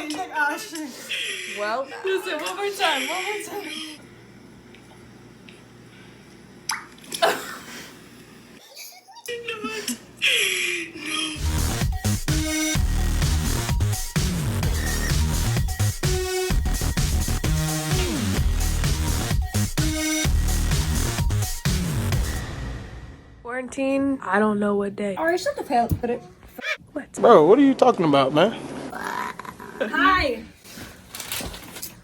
He's like, oh shit. Well, Listen, one more time. Quarantine, I don't know what day. alright, shut the hell. Put it. What? Bro, what are you talking about, man? Hi.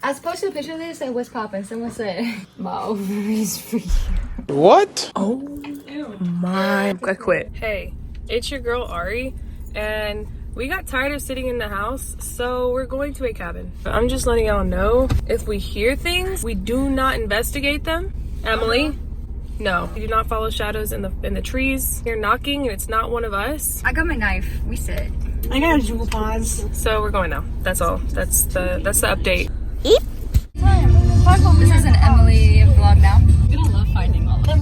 I posted a picture of this and what's poppin'? Someone said, my ovaries for you. What? Oh my, I quit. Hey, it's your girl Ari, and we got tired of sitting in the house, so we're going to a cabin. I'm just letting y'all know, if we hear things, we do not investigate them. Emily? No, we do not follow shadows in the trees. You're knocking and it's not one of us. I got my knife. We sit. I got a jewel pause. So we're going now. That's all. That's the update. This is an Emily vlog now. I love finding all of them.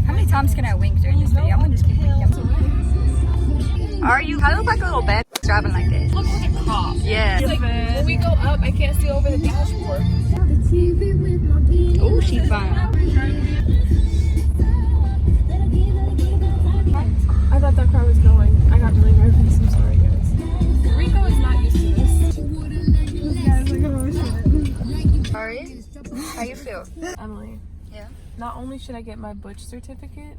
How many times can I wink during this video? I'm gonna just keep winking. Are you? I look like a little bad driving like this. Look like a cop. Yeah. Like, when we go up, I can't see over the dashboard. Oh, she fine. I thought that car was going. I got really nervous. I'm sorry, guys. Rico is not used to this. Ari, how you feel? Emily. Yeah. Not only should I get my Butch certificate,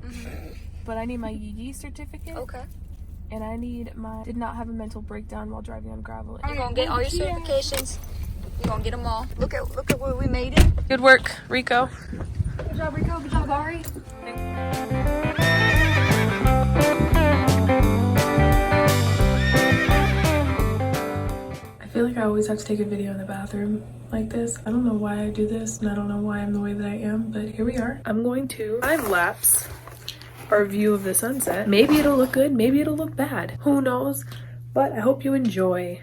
but I need my Yee certificate. Okay. And I need my did not have a mental breakdown while driving on gravel. You're gonna get all your certifications. You're gonna get them all. Look at where we made it. Good work, Rico. Good job, Rico. Good job, Ari. I feel like I always have to take a video in the bathroom like this. I don't know why I do this, and I don't know why I'm the way that I am, but here we are. I'm going to time-lapse our view of the sunset. Maybe it'll look good, maybe it'll look bad. Who knows? But I hope you enjoy.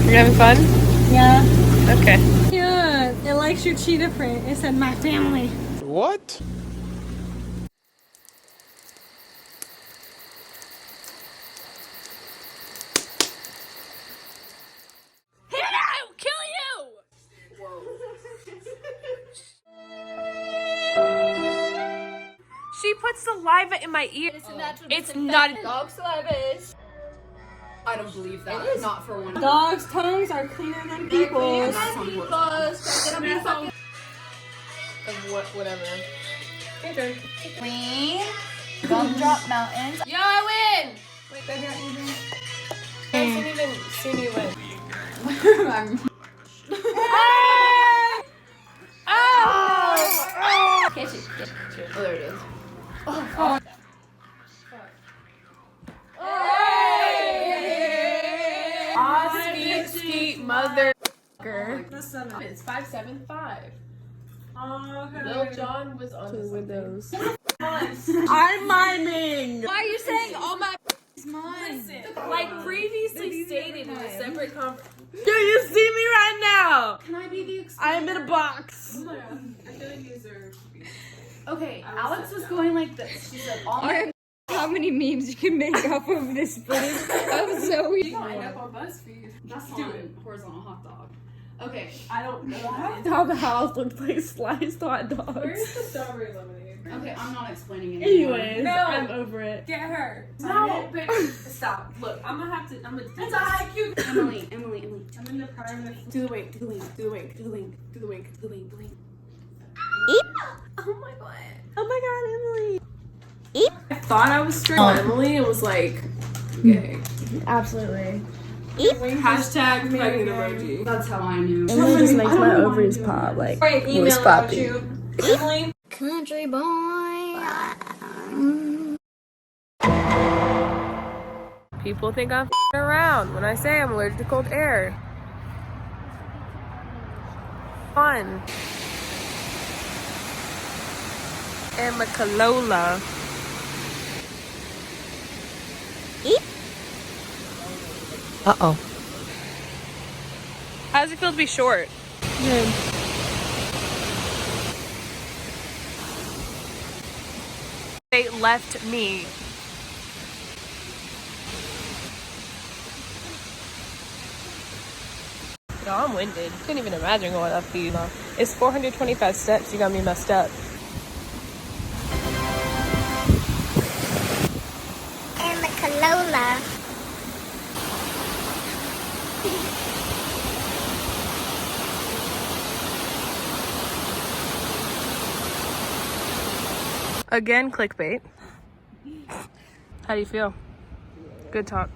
You're having fun? Yeah. Okay. Yeah, it likes your cheetah print. It said my family. What? She put saliva in my ear. It's not. Dog saliva is. I don't believe that. Not for one. Dogs' tongues are cleaner than people's. Whatever. Okay. Queen. Gumdrop Mountains. Yo, I win! Wait, baby, aren't you doing? I didn't even see me win. Oh! Catch it. Oh, there it is. Skeet, mother. It's 575. Lil Jon was on the windows. I'm miming. Why are you saying all my is mine? Listen, like previously stated in a separate conference. Do you see me right now? Can I be the I'm in a box. Oh my god, I feel like you deserve to be. Okay, Alex was going like this. She said, all my How many memes you can make off of this footage? I'm so You gonna end up on BuzzFeed. That's not a horizontal hot dog. Okay. I don't know that. How the house looks like sliced hot dogs. Where's the strawberry lemonade? Okay, I'm not explaining anymore. Anyways, No. I'm over it. Get her. No, baby. Stop. Look, I'm gonna do It's a IQ. Emily. I'm in the prime of. Do the wink, do the wink, do the wink, do the wink, do the wink, do the wink, do the wink. Oh my god. Oh my god, Emily. I thought I was straight. Emily, it was like, gay. Absolutely. Hashtag pregnant emoji. That's how I knew. Emily just makes my ovaries pop like Email about you. Emily. Country boy. People think I'm around when I say I'm allergic to cold air. Fun. Emma Calola. Uh-oh. How does it feel to be short? Good. They left me. Yo, I'm winded. Couldn't even imagine going up these. It's 425 steps. You got me messed up. And the Corolla. Again, clickbait. How do you feel? Good talk.